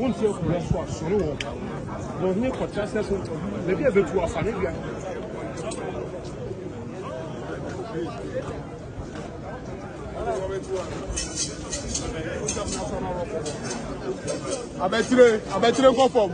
On tient pour la soirée sur le haut. Donc, nous avons fait ça. Les biens de toi, famille. Abattre conforme.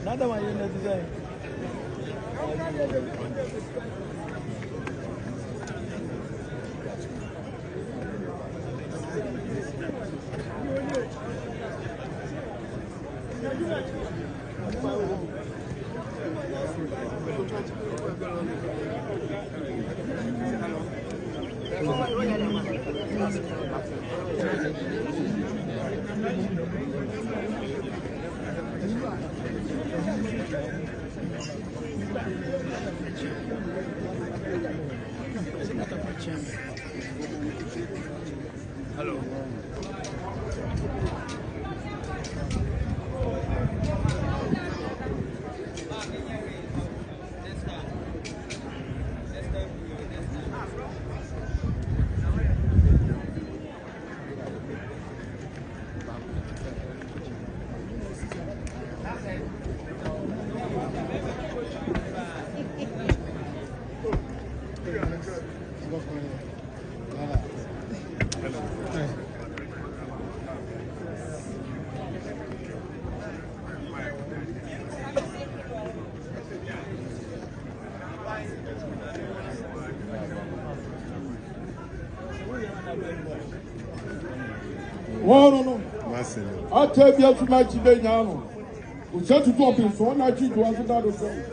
Nada mais ainda dizer. Hello. No. I tell you to my children. We set to top in so much to us another thing.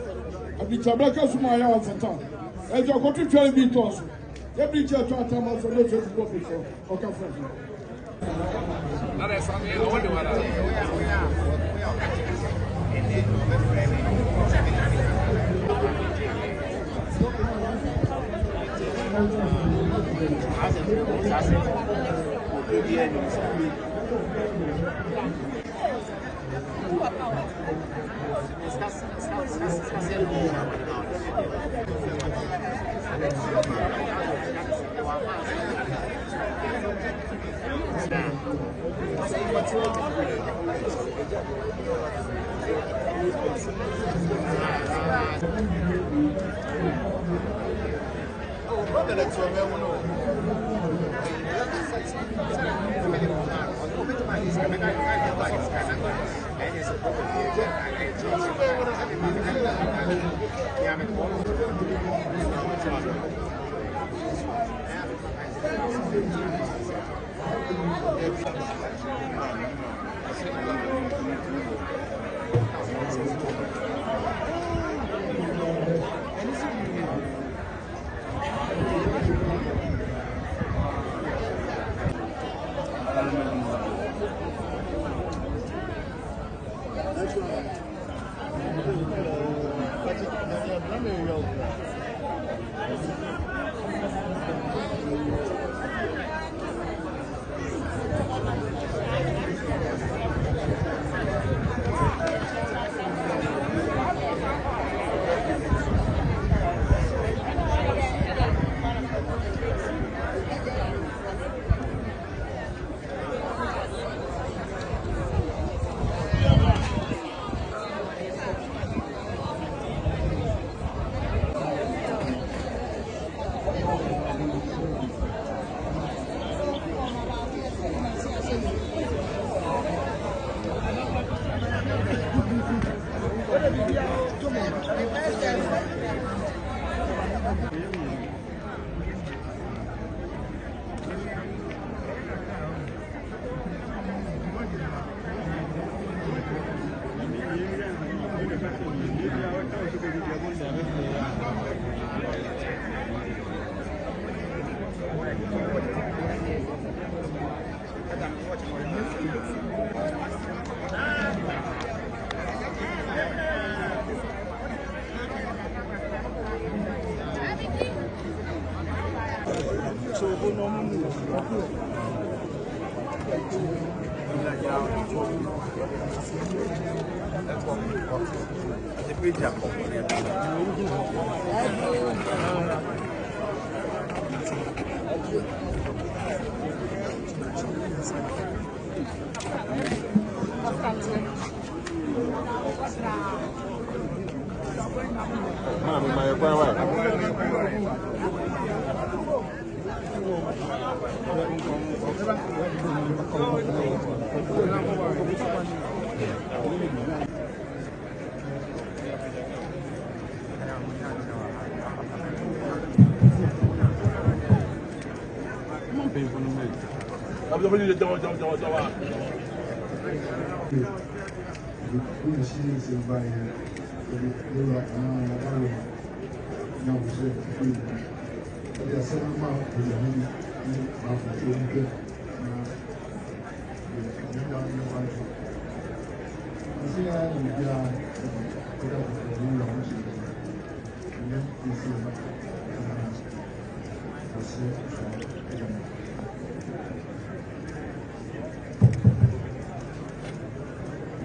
I be Chabaka to my house at time. As your country trying to be tossed. Every church at time was a little to go before. Okay, friend. That is something I wonder what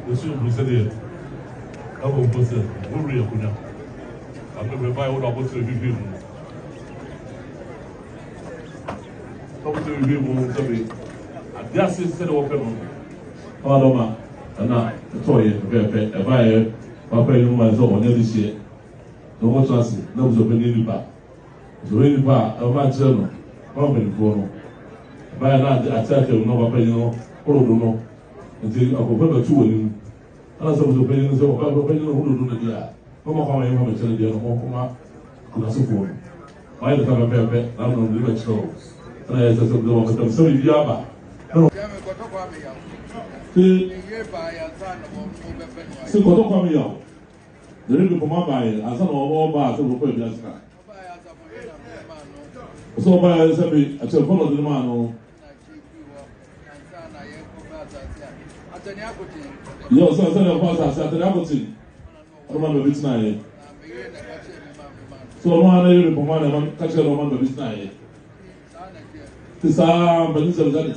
Monsieur le Président, à vos postes, vous voulez qu'on a. Après, vous n'avez pas posté le bébé. Quand vous avez vu, vous savez, à bien c'est le open. Pardon, Anna, Toy, et Bayer, Papa et nous, on est ici. Donc, on s'en sait, là vous avez nulle part. Vous avez nulle part, un match, pas un peu de fourneau. Bayer, là, à terre, on va payer non, pour le nom. Nti akɔfɛ bɛtu wɔ anim ana sɛ wosɛ panyin sɛ ɔba panyin no hododo no deɛ a ɔma kɔma yɛ ma bɛkyerɛ deɛ no ɔkɔma kunasofoɔ no ɔayɛ ne ka pɛpɛɛpɛ na no de bɛkyerɛ wo ana yɛ sɛ sɛ wosɛ wɔkɔtam sɛ biribi aba sɛ kɔtɔ kwa me yaw de ne bikɔma baeɛ ansa na ɔba a sɛ wɔkɔ abi asena sɛ ɔbaeɛ sɛ bi akyerɛfɔ no ɔde no maa no yo, so the boss has said, I will see. I remember this night. So, one day, the woman catch a woman of this night. This arm, but this is that.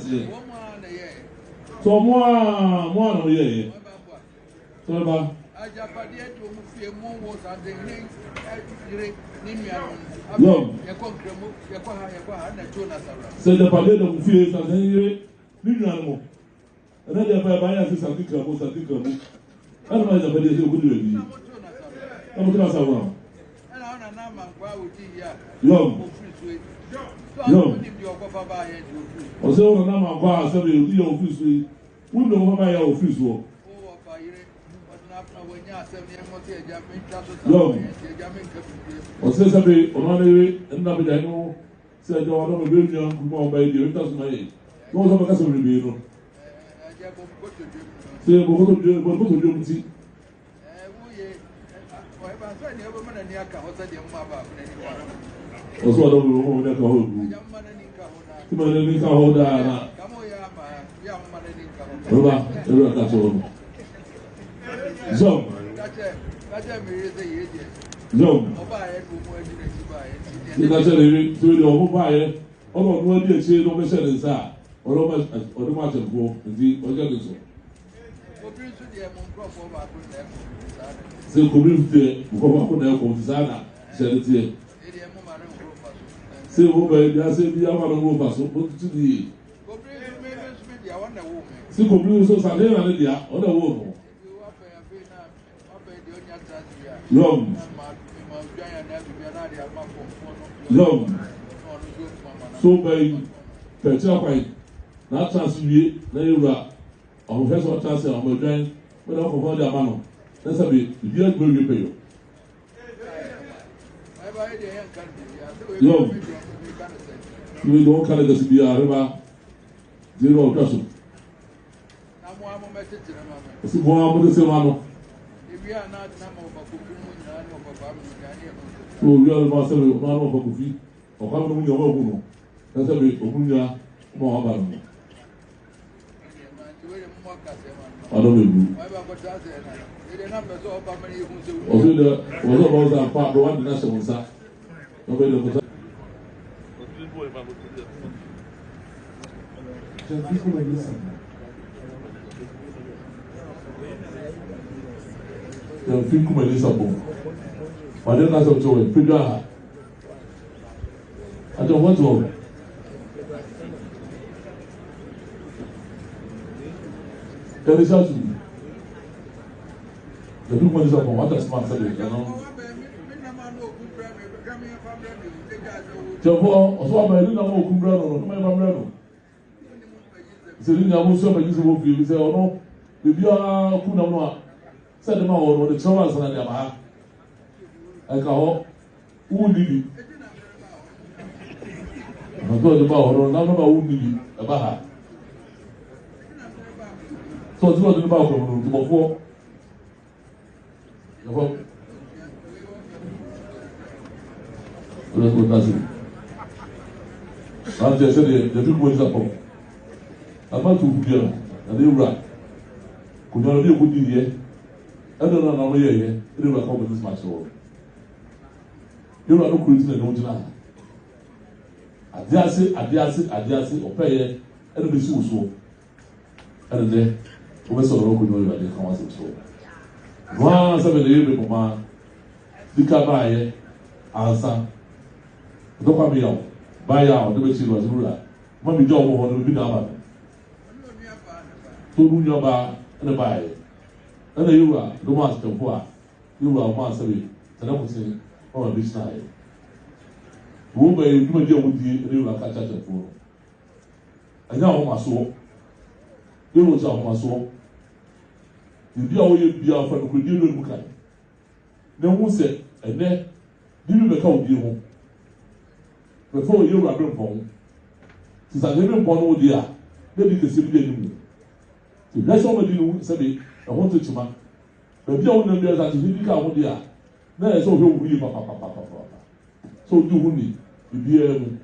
So, one of ye. So, about yo, say the parade of fears and then and then they buy us something crumble, something crumble. Otherwise, the body will do it. I'm going to ask around. Young. Also, the number of bars, so you'll be officially. We know how my office will. Young. Or says a bit on Monday, and nothing I know. Said, I don't know, young, come on, baby, it doesn't matter. Don't have a custom review. Say, we're going to do it. Also, I don't know that hold. Come on, let me hold that. So, that's it. To the whole buyer, although no idea, say, don't be inside. Or much of go, the organization. So, community, who could have come to Zana, said it here. Say, over, I said, the other over, so put to the. See, community, so Sunday, and the other woman. Long. So, by Petra. Na transfer na yura o fe so transfer o mo dwan we don for the amano na sabe bi a gbe we pay yo we don kala da bi a reba zero kaso na mo amo message na mama si bo amo de se mano e bi a na mo ba ko ku na no ba ba mi ga ni o yo ba se o ma no ba ku fi o ka no mu yo ba ku no na sabe o ku nya mo ba no I don't know. Also, the was a part of the national side. Nobody knows. The film come in Lisbon. But then as of today, Pedro, I don't want to. Can you shout to me? The people in Lisbon, what does man say? You know. Therefore, also by doing a more cumbrano, no matter what. Selina was so by using what you say, oh no, if you are Kunama, said the man or the Chavas and the Yamaha. I call who did it? I told the bar, or none of our who did it, a Baha. So it's not about to before. Let's go to it. I'm just saying the people is up. I'm not too good, and they right. Could not be a good idea. I don't know how many years they will come with this match. You're not creating a don't deny. Adiasi, or pay, and be so. And then, we saw the local know the council. One 7 years, Mama, the Cabaye, answer. Don't come here, buy out the machine was ruler. Mommy Joe will be down. Two your bar and a buy. And you are the master of what you are master with, and I was saying, oh, this night. Woman, you do a deal with you like a church of food. I know my soul. You was out my soul. You be away, be out from the Kudu Mukai. Then who said, and then, did you become you? Before you were born, since I never born, oh dear, maybe the same day. That's all I do, Sabi, I want to chuma. But you don't know that you can't hold there. There is all you papa. So do you be able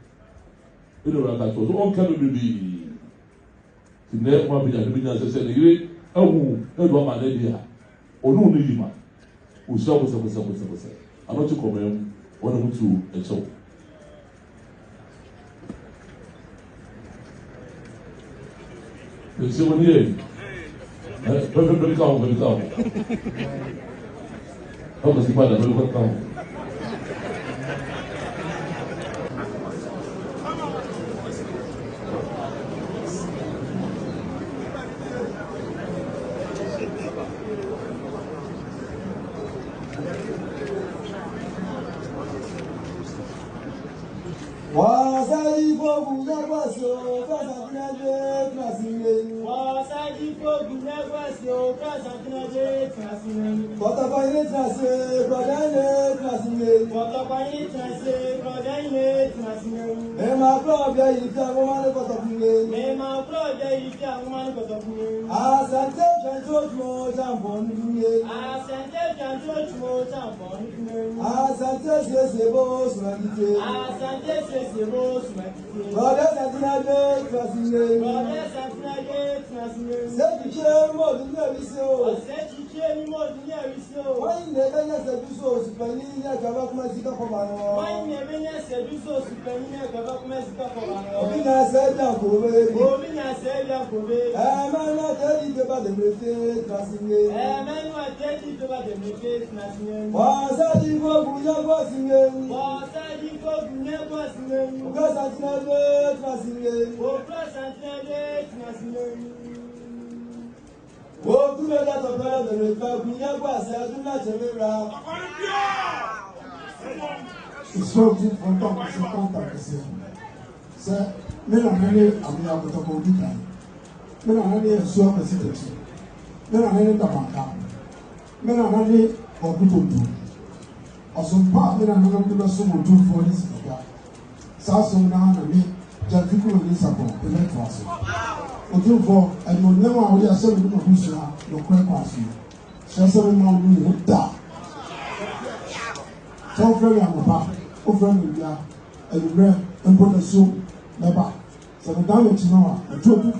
to know that was all kind of be. The next one be the business said, oh, that's what my lady are. Or no, Nima, who saw was I'm not to come one of two and so. You see what here? Very calm. How does the father very calm? It's so good for doctors to contact the same. Sir, men are many of the Abotoko Dika. Men are many of the Presidency. Men are many of the Banka. Men are many of Bututu. Or some part men are many of the Sumo to for this. Sasso now and me, Javico and Lisabon, the late was. For and no never we are serving the Russia, no question. Shasson Mountain would die. So very on over India, and you and put a soup never. So the damage now, a 2